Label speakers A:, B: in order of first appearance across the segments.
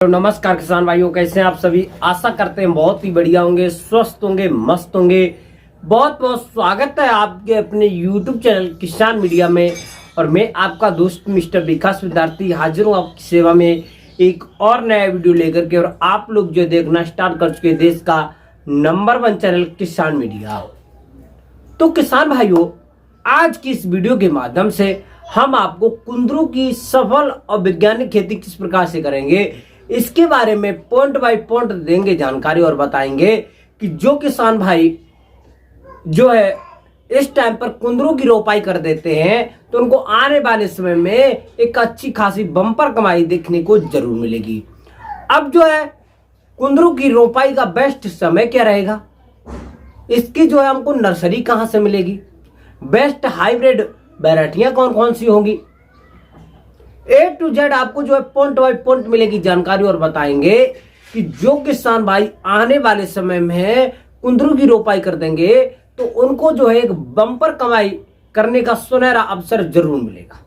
A: तो नमस्कार किसान भाइयों, कैसे हैं आप सभी। आशा करते हैं बहुत ही बढ़िया होंगे, स्वस्थ होंगे, मस्त होंगे। बहुत बहुत स्वागत है आपके अपने YouTube चैनल किसान मीडिया में। और मैं आपका दोस्त मिस्टर विकास विद्यार्थी हाजिर हूँ आपकी सेवा में एक और नया वीडियो लेकर के। और आप लोग जो देखना स्टार्ट कर चुके देश का नंबर 1 चैनल किसान मीडिया। तो किसान भाइयों, आज की इस वीडियो के माध्यम से हम आपको कुंदरू की सफल और वैज्ञानिक खेती किस प्रकार से करेंगे, इसके बारे में पॉइंट बाय पॉइंट देंगे जानकारी और बताएंगे कि जो किसान भाई जो है इस टाइम पर कुंदरू की रोपाई कर देते हैं तो उनको आने वाले समय में एक अच्छी खासी बम्पर कमाई देखने को जरूर मिलेगी। अब जो है कुंदरू की रोपाई का बेस्ट समय क्या रहेगा, इसकी जो है हमको नर्सरी कहां से मिलेगी, बेस्ट हाइब्रिड वैरायटियां कौन कौन सी होंगी, A to Z आपको जो है पॉइंट बाय पॉइंट मिलेगी जानकारी। और बताएंगे कि जो किसान भाई आने वाले समय में कुंदरू की रोपाई कर देंगे तो उनको जो है एक बम्पर कमाई करने का सुनहरा अवसर जरूर मिलेगा।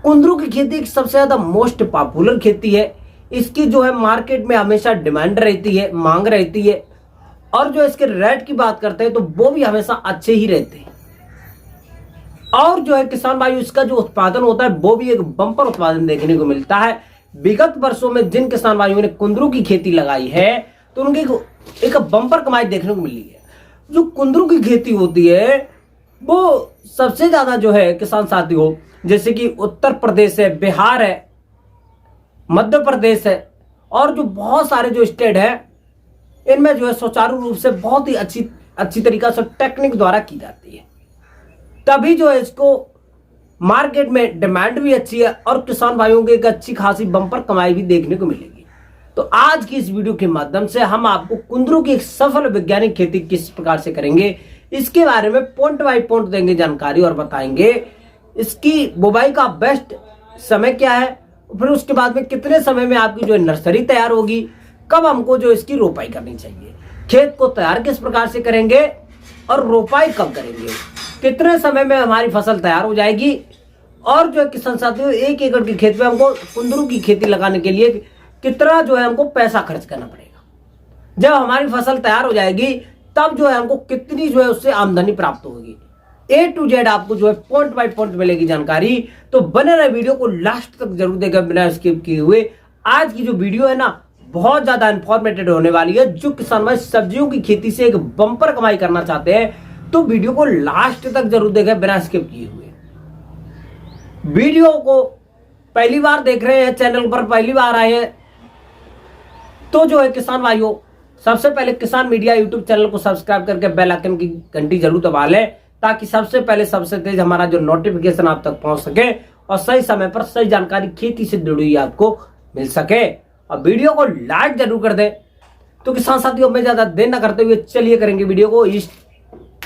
A: कुंदरू की खेती एक सबसे ज्यादा मोस्ट पॉपुलर खेती है। इसकी जो है मार्केट में हमेशा डिमांड रहती है, मांग रहती है। और जो इसके रेट की बात करते हैं तो वो भी हमेशा अच्छे ही रहते हैं। और जो है किसान भाई इसका जो उत्पादन होता है वो भी एक बम्पर उत्पादन देखने को मिलता है। विगत वर्षों में जिन किसान भाइयों ने कुंदरू की खेती लगाई है तो उनकी एक बम्पर कमाई देखने को मिली है। जो कुंदरू की खेती होती है वो सबसे ज्यादा जो है किसान साथियों, जैसे कि उत्तर प्रदेश है, बिहार है, मध्य प्रदेश है और जो बहुत सारे जो स्टेट है इनमें जो है सुचारू रूप से बहुत ही अच्छी तरीका से टेक्निक द्वारा की जाती है। तभी जो है इसको मार्केट में डिमांड भी अच्छी है और किसान भाइयों को एक अच्छी खासी बम्पर कमाई भी देखने को मिलेगी। तो आज की इस वीडियो के माध्यम से हम आपको कुंदरू की एक सफल वैज्ञानिक खेती किस प्रकार से करेंगे, इसके बारे में पॉइंट बाय पॉइंट देंगे जानकारी और बताएंगे इसकी बुवाई का बेस्ट समय क्या है, फिर उसके बाद में कितने समय में आपकी जो है नर्सरी तैयार होगी, कब हमको जो इसकी रोपाई करनी चाहिए, खेत को तैयार किस प्रकार से करेंगे और रोपाई कब करेंगे, कितने समय में हमारी फसल तैयार हो जाएगी। और जो है किसान साथियों 1 एकड़ की खेत में हमको कुंदरू की खेती लगाने के लिए कितना जो है हमको पैसा खर्च करना पड़ेगा, जब हमारी फसल तैयार हो जाएगी तब जो है हमको कितनी जो है उससे आमदनी प्राप्त होगी। A to Z आपको जो है पॉइंट बाय पॉइंट मिलेगी जानकारी। तो बने रहे वीडियो को लास्ट तक जरूर देखें बिना स्किप किए हुए। आज की जो वीडियो है ना बहुत ज्यादा इंफॉर्मेटिव होने वाली है। जो किसान भाई सब्जियों की खेती से एक बम्पर कमाई करना चाहते हैं तो वीडियो को लास्ट तक जरूर देखें बिना स्किप किए हुए। वीडियो को पहली बार देख रहे हैं, चैनल पर पहली बार आए हैं तो जो है किसान भाइयों सबसे पहले किसान मीडिया यूट्यूब चैनल को सब्सक्राइब करके बेल आइकन की घंटी जरूर दबा लें ताकि सबसे पहले सबसे तेज हमारा जो नोटिफिकेशन आप तक पहुंच सके और सही समय पर सही जानकारी खेती से जुड़ी हुई आपको मिल सके। और वीडियो को लाइक जरूर कर दे। तो किसान साथियों में ज्यादा देर न करते हुए चलिए करेंगे वीडियो को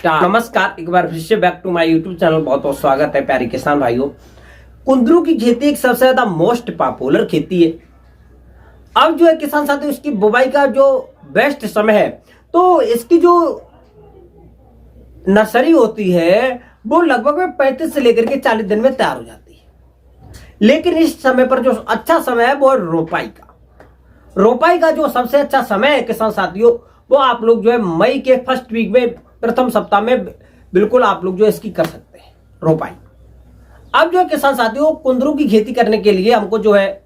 A: नमस्कार, एक बार फिर से back to my YouTube channel. बहुत बहुत स्वागत है प्यारे किसान भाइयों। कुंदरू की खेती एक सबसे ज्यादा मोस्ट पॉपुलर खेती है। अब जो है किसान साथियों इसकी बुवाई का जो बेस्ट समय है तो इसकी जो नर्सरी होती है वो लगभग में 35 से लेकर के 40 दिन में तैयार हो जाती है। लेकिन इस समय पर जो अच्छा समय है वो है रोपाई का। रोपाई का जो सबसे अच्छा समय है किसान साथियों वो आप लोग जो है मई के फर्स्ट वीक में, प्रथम सप्ताह में बिल्कुल आप लोग जो इसकी कर सकते हैं रोपाई। अब जो किसान साथियों कुंदरू की खेती करने के लिए हमको जो है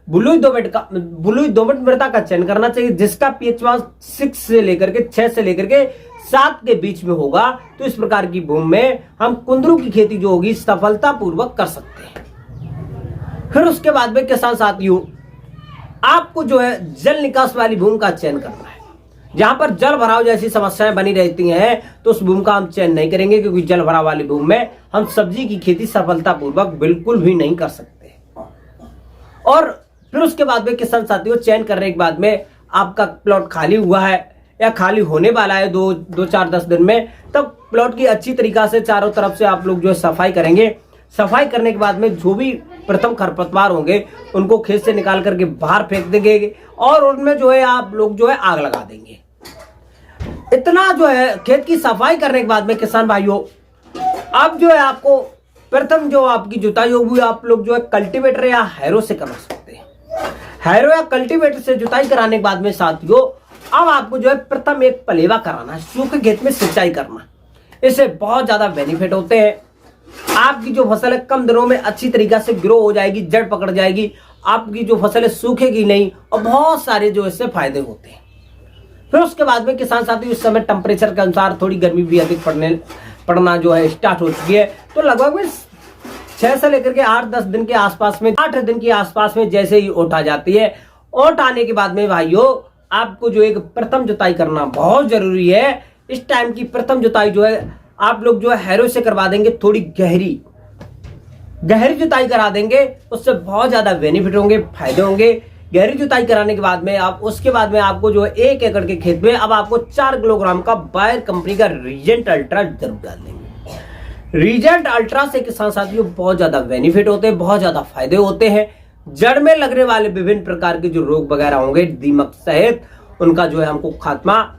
A: बलुई दोमट मृदा का चयन करना चाहिए जिसका पीएच 6 से लेकर के 6 से लेकर के 7 के बीच में होगा। तो इस प्रकार की भूमि में हम कुंदरू की खेती जो होगी सफलता पूर्वक कर सकते हैं। फिर उसके बाद में किसान साथियों आपको जो है जल निकास वाली भूमि का चयन करना है। जहां पर जल भराव जैसी समस्याएं बनी रहती हैं तो उस भूमि का हम चयन नहीं करेंगे, क्योंकि जल भराव वाली भूमि में हम सब्जी की खेती सफलतापूर्वक बिल्कुल भी नहीं कर सकते। और फिर उसके बाद में किसान साथियों चयन करने के बाद में आपका प्लॉट खाली हुआ है या खाली होने वाला है 2-4-10 दिन में, तब प्लॉट की अच्छी तरीका से चारों तरफ से आप लोग जो है सफाई करेंगे। सफाई करने के बाद में जो भी प्रथम खरपतवार होंगे उनको खेत से निकाल करके बाहर फेंक देंगे और उनमें जो है आप लोग जो है आग लगा देंगे। इतना जो है खेत की सफाई करने के बाद में किसान भाइयों अब जो है आपको प्रथम जो आपकी जुताई होगी आप लोग जो है कल्टीवेटर या हैरो से करवा सकते हैं। हैरो या कल्टीवेटर से जुताई कराने के बाद में साथियों अब आपको जो है प्रथम एक पलेवा कराना है, सूखे खेत में सिंचाई करना। इससे बहुत ज्यादा बेनिफिट होते हैं। आपकी जो फसल है कम दिनों में अच्छी तरीके से ग्रो हो जाएगी, जड़ पकड़ जाएगी, आपकी जो फसल है सूखेगी नहीं और बहुत सारे जो इससे फायदे होते हैं। फिर उसके बाद में किसान साथी इस समय टेम्परेचर के अनुसार थोड़ी गर्मी भी अधिक पड़ना जो है स्टार्ट हो चुकी है। तो लगभग 6 से लेकर के 8-10 दिन के आसपास में, 8 दिन के आसपास में जैसे ही ओट आ जाती है, ओट आने के बाद में भाइयों आपको जो एक प्रथम जुताई करना बहुत जरूरी है। इस टाइम की प्रथम जुताई जो है आप लोग जो है हैरो से करवा देंगे, थोड़ी गहरी जुताई करा देंगे, उससे बहुत ज्यादा बेनिफिट होंगे, फायदे होंगे। गहरी जुताई कराने के बाद में उसके बाद में आपको जो है 1 एकड़ के खेत में अब आपको 4 किलोग्राम का बायर कंपनी का रीजेंट अल्ट्रा जरूर डाल देंगे। रीजेंट अल्ट्रा से किसान साथियों बहुत ज्यादा बेनिफिट होते हैं, बहुत ज्यादा फायदे होते हैं। जड़ में लगने वाले विभिन्न प्रकार के जो रोग वगैरह होंगे, दीमक सहित, उनका जो है हमको खात्मा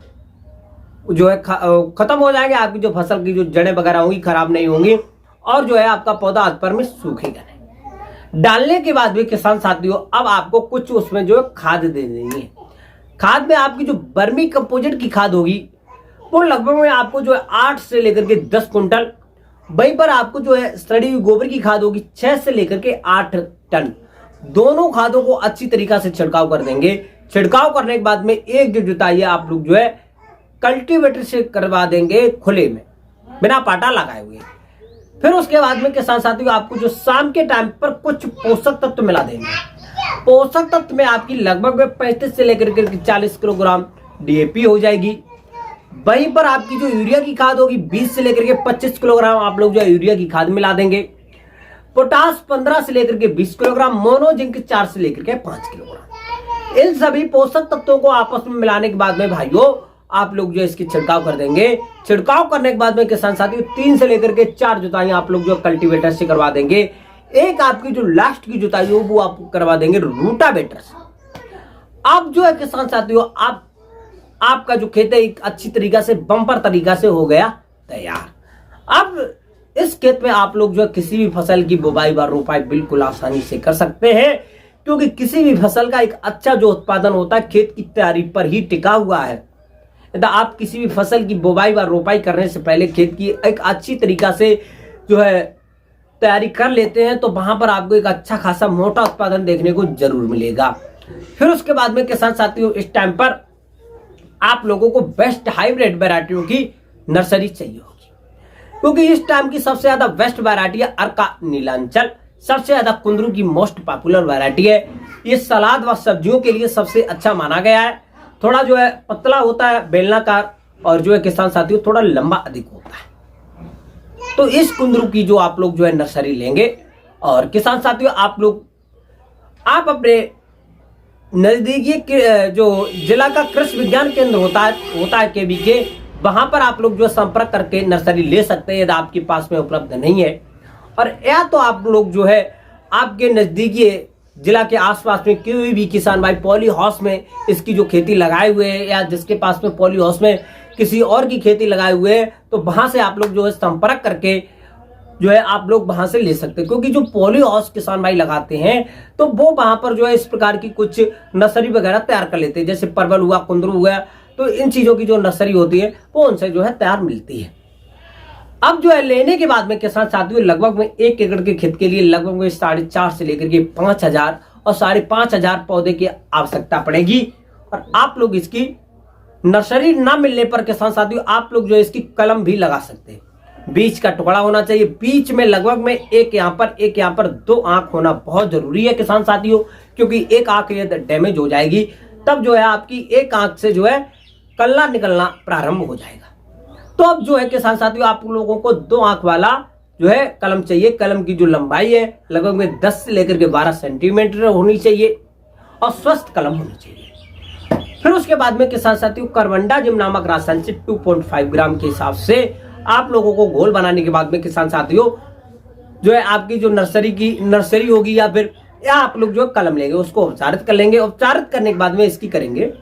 A: जो है खत्म हो जाएंगे। आपकी जो फसल की जो जड़ें वगैरह होंगी खराब नहीं होंगी और जो है आपका पौधा हाथ पर में सूखेगा नहीं। डालने के बाद भी किसान साथियों अब आपको कुछ उसमें जो है खाद दे देनी है। खाद में आपकी जो वर्मी कंपोजिट की खाद होगी वो लगभग में आपको जो है 8 से लेकर के 10 कुंटल, वहीं पर आपको जो है सड़ी हुई गोबर की खाद होगी 6 से लेकर के 8 टन। दोनों खादों को अच्छी तरीका से छिड़काव कर देंगे। छिड़काव करने के बाद में एक जो जुताई है आप लोग जो है कल्टीवेटर से करवा देंगे खुले में, बिना पाटा लगाए हुए। फिर उसके बाद में किसान साथियों आपको जो शाम के टाइम पर कुछ पोषक तत्व मिला देंगे। पोषक तत्व में आपकी लगभग 35 से लेकर के 40 किलोग्राम डीएपी हो जाएगी। वहीं पर आपकी जो यूरिया की खाद होगी 20 से लेकर के 25 किलोग्राम आप लोग जो है यूरिया की खाद मिला देंगे। पोटास 15 से लेकर के 20 किलोग्राम, मोनो जिंक 4 से लेकर के 5 किलोग्राम। इन सभी पोषक तत्वों को आपस में मिलाने के बाद में भाइयों आप लोग जो इसकी छिड़काव कर देंगे। छिड़काव करने के बाद में किसान साथियों 3 से लेकर के 4 जुताई आप लोग जो कल्टीवेटर से करवा देंगे। एक आपकी जो लास्ट की जुताई हो वो आप करवा देंगे रूटावेटर से। अब जो है किसान साथियों आपका जो खेत है एक अच्छी तरीका से बम्पर तरीका से हो गया तैयार। अब इस खेत में आप लोग जो है किसी भी फसल की बुवाई व रोपाई बिल्कुल आसानी से कर सकते हैं, क्योंकि किसी भी फसल का एक अच्छा जो उत्पादन होता है खेत की तैयारी पर ही टिका हुआ है। यदि आप किसी भी फसल की बुवाई व रोपाई करने से पहले खेत की एक अच्छी तरीका से जो है तैयारी कर लेते हैं तो वहां पर आपको एक अच्छा खासा मोटा उत्पादन देखने को जरूर मिलेगा। फिर उसके बाद में किसान साथियों इस टाइम पर आप लोगों को बेस्ट हाइब्रिड वैरायटियों की नर्सरी चाहिए होगी, क्योंकि इस टाइम की सबसे ज्यादा बेस्ट वैरायटी है अर्का नीलांचल। सबसे ज्यादा कुंदरू की मोस्ट पॉपुलर वैरायटी है। ये सलाद व सब्जियों के लिए सबसे अच्छा माना गया है। थोड़ा जो है पतला होता है, बेलनाकार, और जो है किसान साथियों थोड़ा लंबा अधिक होता है। तो इस कुंदरू की जो आप लोग जो है नर्सरी लेंगे और किसान साथियों आप अपने नजदीकी जो जिला का कृषि विज्ञान केंद्र होता है केबीके, वहां पर आप लोग जो संपर्क करके नर्सरी ले सकते हैं यदि आपके पास में उपलब्ध नहीं है। और या तो आप लोग जो है आपके नजदीकी जिला के आसपास में कोई भी किसान भाई पॉली हाउस में इसकी जो खेती लगाए हुए हैं या जिसके पास में पॉली हाउस में किसी और की खेती लगाए हुए हैं तो वहां से आप लोग जो है संपर्क करके जो है आप लोग वहां से ले सकते हैं। क्योंकि जो पॉली हाउस किसान भाई लगाते हैं तो वो वहां पर जो है इस प्रकार की कुछ नर्सरी वगैरह तैयार कर लेते हैं, जैसे परवल हुआ, कुंदरू हुआ, तो इन चीजों की जो नर्सरी होती है वो उनसे जो है तैयार मिलती है। अब जो है लेने के बाद में किसान साथियों लगभग में 1 एकड़ के खेत के लिए लगभग में 4.5 से लेकर के 5,000 और 5,500 पौधे की आवश्यकता पड़ेगी। और आप लोग इसकी नर्सरी ना मिलने पर किसान साथियों आप लोग जो है इसकी कलम भी लगा सकते हैं। बीज का टुकड़ा होना चाहिए, बीच में लगभग में एक यहाँ पर 2 आंख होना बहुत जरूरी है किसान साथियों, क्योंकि एक आंख यदि डैमेज हो जाएगी तब जो है आपकी एक आंख से जो है कल्ला निकलना प्रारंभ हो जाएगा। तो अब जो है किसान साथियों आप लोगों को 2 आंख वाला जो है कलम चाहिए। कलम की जो लंबाई है लगभग में 10 से लेकर के 12 सेंटीमीटर होनी चाहिए और स्वस्थ कलम होनी चाहिए। फिर उसके बाद में किसान साथियों कार्बनडाजिम नामक रासायन से 2.5 ग्राम के हिसाब से आप लोगों को घोल बनाने के बाद में किसान साथियों जो है आपकी जो नर्सरी होगी या आप लोग जो कलम लेंगे उसको उपचारित कर लेंगे। उपचारित करने के बाद में इसकी करेंगे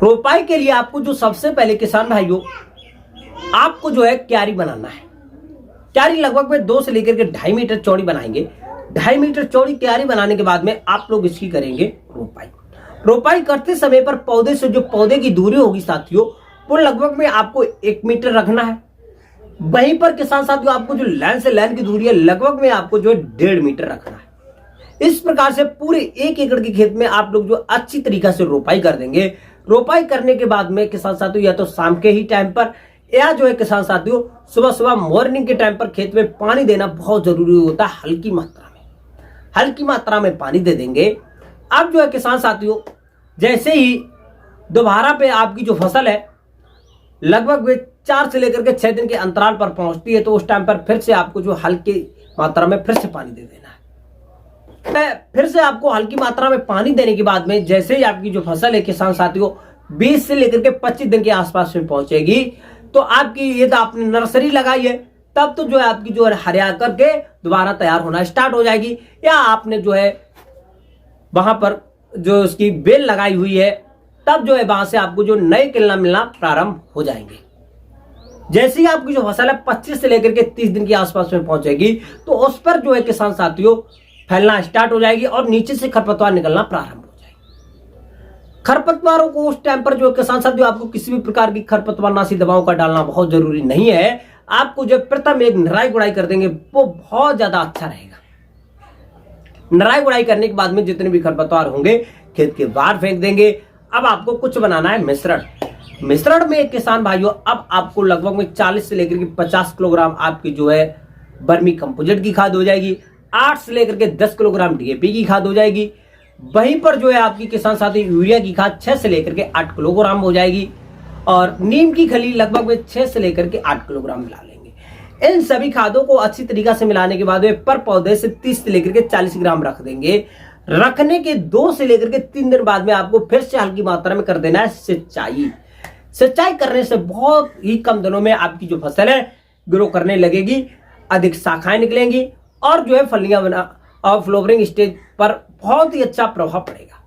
A: रोपाई के लिए आपको जो सबसे पहले किसान भाइयों आपको जो है क्यारी बनाना है। क्यारी लगभग में 2 से लेकर के 2.5 मीटर चौड़ी बनाएंगे। 2.5 मीटर चौड़ी क्यारी बनाने के बाद में आप लोग इसकी करेंगे रोपाई। रोपाई करते समय पर पौधे से जो पौधे की दूरी होगी साथियों, वो लगभग में आपको 1 मीटर रखना है। वहीं पर किसान साथियों आपको जो लाइन से लाइन की दूरी है लगभग में आपको जो है 1.5 मीटर रखना है। इस प्रकार से पूरे 1 एकड़ के खेत में आप लोग जो अच्छी तरीका से रोपाई कर देंगे। रोपाई करने के बाद में किसान साथियों या तो शाम के ही टाइम पर या जो है किसान साथियों सुबह सुबह मॉर्निंग के टाइम पर खेत में पानी देना बहुत जरूरी होता है। हल्की मात्रा में पानी दे देंगे। अब जो है किसान साथियों जैसे ही दोबारा पे आपकी जो फसल है लगभग 4 से लेकर के 6 दिन के अंतराल पर पहुंचती है, तो उस टाइम पर फिर से आपको जो हल्की मात्रा में फिर से पानी दे देना है। फिर से आपको हल्की मात्रा में पानी देने के बाद में जैसे ही आपकी जो फसल है किसान साथियों 20 से लेकर के 25 दिन के आसपास में पहुंचेगी, तो आपकी ये तो आपने नर्सरी लगाई है, तब तो जो है आपकी जो है हरिया करके दोबारा तैयार होना स्टार्ट हो जाएगी। या आपने जो है वहां पर जो उसकी बेल लगाई हुई है, तब जो है वहां से आपको जो नए किलना मिलना प्रारंभ हो जाएंगे। जैसे ही आपकी जो फसल है 25 से लेकर के 30 दिन के आसपास में पहुंचेगी, तो उस पर जो है किसान साथियों फैलना स्टार्ट हो जाएगी और नीचे से खरपतवार निकलना प्रारंभ हो जाएगी। खरपतवारों को उस टाइम पर जो किसान साथियों आपको किसी भी प्रकार की खरपतवारनाशी दवाओं का डालना बहुत जरूरी नहीं है। आपको जो प्रथम एक निराई गुड़ाई कर देंगे वो बहुत ज्यादा अच्छा रहेगा। निराई गुड़ाई करने के बाद में जितने भी खरपतवार होंगे खेत के बाहर फेंक देंगे। अब आपको कुछ बनाना है मिश्रण में किसान भाइयों अब आपको लगभग में 40 से लेकर के 50 किलोग्राम आपकी जो है वर्मी कंपोजिट की खाद हो जाएगी। 8 से लेकर के 10 किलोग्राम डीएपी की खाद हो जाएगी। वहीं पर जो है आपकी किसान साथी यूरिया की खाद 6 से लेकर के 8 किलोग्राम हो जाएगी। और नीम की खली लगभग में 6 से लेकर के 8 किलोग्राम मिला लेंगे। इन सभी खादों को अच्छी तरीका से मिलाने के बाद पर पौधे से 30 से लेकर के 40 ग्राम रख देंगे। रखने के 2 से लेकर के 3 दिन बाद में आपको फिर से हल्की मात्रा में कर देना है सिंचाई करने से बहुत ही कम दिनों में आपकी जो फसल है ग्रो करने लगेगी, अधिक शाखाएं निकलेंगी और जो है फलियां बना और फ्लावरिंग स्टेज पर बहुत ही अच्छा प्रभाव पड़ेगा।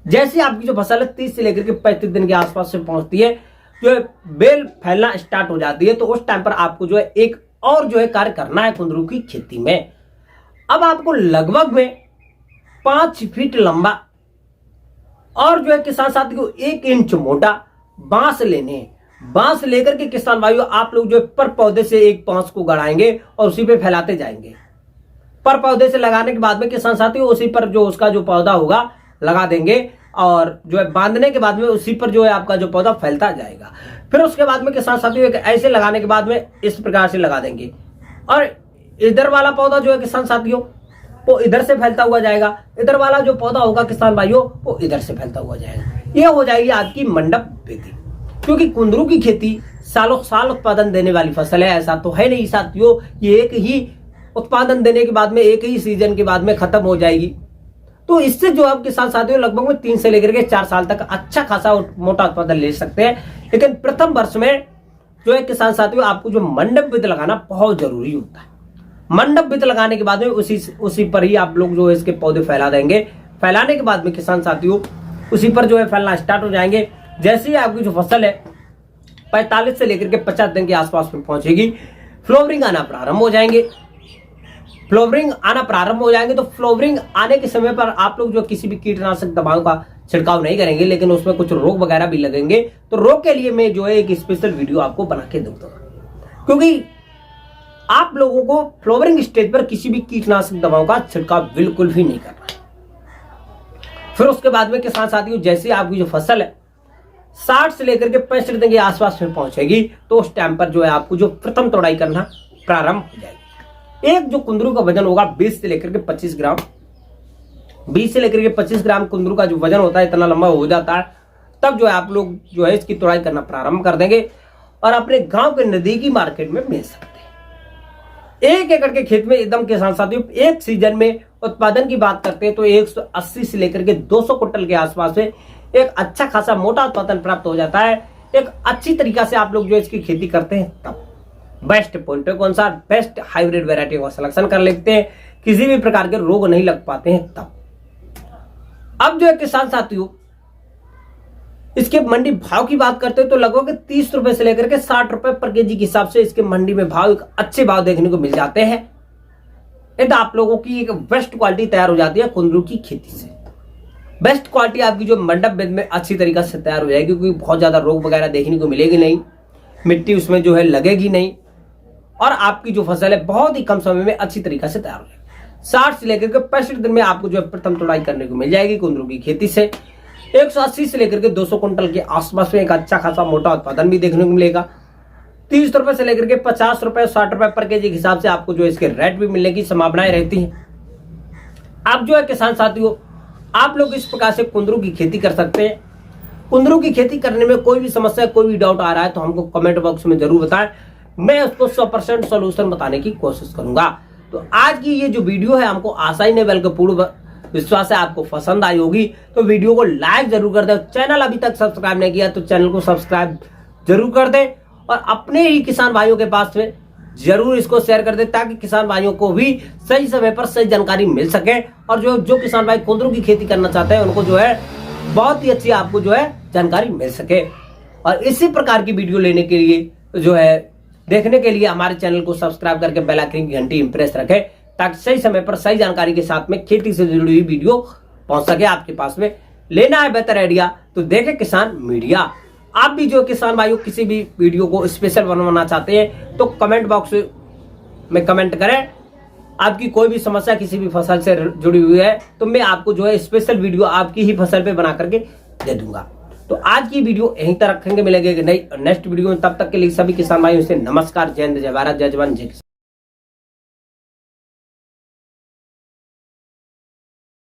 A: जैसे आपकी जो फसल है 30 से लेकर के 35 दिन के आसपास से पहुंचती है, जो है बेल फैलना स्टार्ट हो जाती है, तो उस टाइम पर आपको जो है एक और जो है कार्य करना है कुंदरू की खेती में। अब आपको लगभग में 5 फीट लंबा और जो है किसान साथी को 1 इंच मोटा बांस लेने हैं। बांस लेकर के किसान भाइयों आप लोग जो पर पौधे से एक बांस को गड़ाएंगे और उसी पे फैलाते जाएंगे। पर पौधे से लगाने के बाद में किसान साथी उसी पर जो उसका जो पौधा होगा लगा देंगे और जो है बांधने के बाद में उसी पर जो है आपका जो पौधा फैलता जाएगा। फिर उसके बाद में किसान साथियों ऐसे लगाने के बाद में इस प्रकार से लगा देंगे और इधर वाला पौधा जो है किसान साथियों वो इधर से फैलता हुआ जाएगा। इधर वाला जो पौधा होगा किसान भाइयों वो इधर से फैलता हुआ जाएगा। ये हो जाएगी आपकी मंडप खेती। क्योंकि कुंदरू की खेती सालों साल उत्पादन देने वाली फसल है, ऐसा तो है नहीं साथियों ये एक ही उत्पादन देने के बाद में एक ही सीजन के बाद में खत्म हो जाएगी। तो इससे जो आप किसान साथियों लगभग में 3 से लेकर के 4 साल तक अच्छा खासा मोटा उत्पादन ले सकते हैं। लेकिन प्रथम वर्ष में जो है किसान साथियों आपको जो मंडप वित्त लगाना बहुत जरूरी होता है। मंडप वित्त लगाने के बाद में उसी पर ही आप लोग जो है इसके पौधे फैला देंगे। फैलाने के बाद में किसान साथियों उसी पर जो है फैलना स्टार्ट हो जाएंगे। जैसे ही आपकी जो फसल है 45 से लेकर के 50 दिन के आसपास में पहुंचेगी, फ्लावरिंग आना प्रारंभ हो जाएंगे। तो फ्लावरिंग आने के समय पर आप लोग जो किसी भी कीटनाशक दवाओं का छिड़काव नहीं करेंगे, लेकिन उसमें कुछ रोग वगैरह भी लगेंगे। तो रोग के लिए मैं जो है एक स्पेशल वीडियो आपको बना के दूंगा, क्योंकि आप लोगों को फ्लावरिंग स्टेज पर किसी भी कीटनाशक दवाओं का छिड़काव बिल्कुल भी नहीं करना है। फिर उसके बाद में किसान साथियों जैसे आपकी जो फसल है 60 से लेकर के 65 दिन के आसपास में पहुंचेगी, तो उस टाइम पर जो है आपको जो प्रथम तोड़ाई करना प्रारंभ हो जाएगी। एक जो कुंदरू का वजन होगा 20 से लेकर के 25 ग्राम, 20 से लेकर के 25 ग्राम कुंदरू का जो वजन होता है इतना लंबा हो जाता है, तब जो है आप लोग जो है इसकी तोड़ाई करना प्रारंभ कर देंगे और अपने गांव के नजदीकी मार्केट में बेच सकते हैं। 1 एकड़ के खेत में एकदम किसान साथियों एक सीजन में उत्पादन की बात करते हैं तो 180 से लेकर के 200 क्विंटल के आसपास में एक अच्छा खासा मोटा उत्पादन प्राप्त हो जाता है। एक अच्छी तरीका से आप लोग जो इसकी खेती करते हैं तब बेस्ट पॉइंटों के अनुसार बेस्ट हाइब्रिड वैरायटी का सिलेक्शन कर लेते हैं, किसी भी प्रकार के रोग नहीं लग पाते हैं तब। अब जो है किसान साथियों इसके मंडी भाव की बात करते हैं तो लगभग 30 रुपए से लेकर के 60 रुपए पर केजी के हिसाब से इसके मंडी में भाव एक अच्छे भाव देखने को मिल जाते हैं। यदि आप लोगों की एक बेस्ट क्वालिटी तैयार हो जाती है कुंदरू की खेती से। बेस्ट क्वालिटी आपकी जो मंडप बेद में अच्छी तरीके से तैयार हो जाएगी, क्योंकि बहुत ज्यादा रोग वगैरह देखने को मिलेगी नहीं, मिट्टी उसमें जो है लगेगी नहीं, और आपकी जो फसल है बहुत ही कम समय में अच्छी तरीके से तैयार हो जाएगी। 60 से लेकर के 65 दिन में आपको जो है प्रथम तुड़ाई करने को मिल जाएगी कुंदरू की खेती से। 180 से लेकर के 200 कुंटल के आसपास में एक अच्छा खासा मोटा उत्पादन भी देखने को मिलेगा। 30 रुपए से लेकर के 50 रुपए 60 रुपए पर केजी के हिसाब से आपको जो है इसके रेट भी मिलने की संभावनाएं रहती हैं। आप जो है किसान साथियों, आप लोग इस प्रकार से कुंदरू की खेती कर सकते हैं। कुंदरू की खेती करने में कोई भी समस्या, कोई भी डाउट आ रहा है तो हमको कमेंट बॉक्स में जरूर बताएं, मैं उसको 100% सोल्यूशन बताने की कोशिश करूंगा। तो आज की ये जो वीडियो है, हमको आशा ही नहीं बल्कि पूर्ण विश्वास है आपको पसंद आई होगी। तो वीडियो को लाइक जरूर कर दे, चैनल अभी तक सब्सक्राइब नहीं किया तो चैनल को सब्सक्राइब जरूर कर दे, और अपने ही किसान भाइयों के पास में जरूर इसको शेयर कर दे, ताकि किसान भाइयों को भी सही समय पर सही जानकारी मिल सके। और जो किसान भाई कुंदरू की खेती करना चाहते हैं उनको जो है बहुत ही अच्छी आपको जो है जानकारी मिल सके। और इसी प्रकार की वीडियो लेने के लिए जो है देखने के लिए हमारे चैनल को सब्सक्राइब करके बेल आइकन की घंटी इंप्रेस रखें, ताकि सही समय पर सही जानकारी के साथ में खेती से जुड़ी हुई वीडियो पहुंच सके आपके पास में। लेना है बेहतर आइडिया तो देखे किसान मीडिया। आप भी जो किसान भाइयों किसी भी वीडियो को स्पेशल बनवाना चाहते हैं तो कमेंट बॉक्स में कमेंट करें। आपकी कोई भी समस्या किसी भी फसल से जुड़ी हुई है तो मैं आपको जो है स्पेशल वीडियो आपकी ही फसल पे बना करके दे दूंगा। तो आज की वीडियो यहीं तक रखेंगे, मिलेंगे नेक्स्ट वीडियो में। तब तक के लिए सभी किसान भाइयों से नमस्कार, जय हिंद, जय भारत, जय जवान, जय किसान।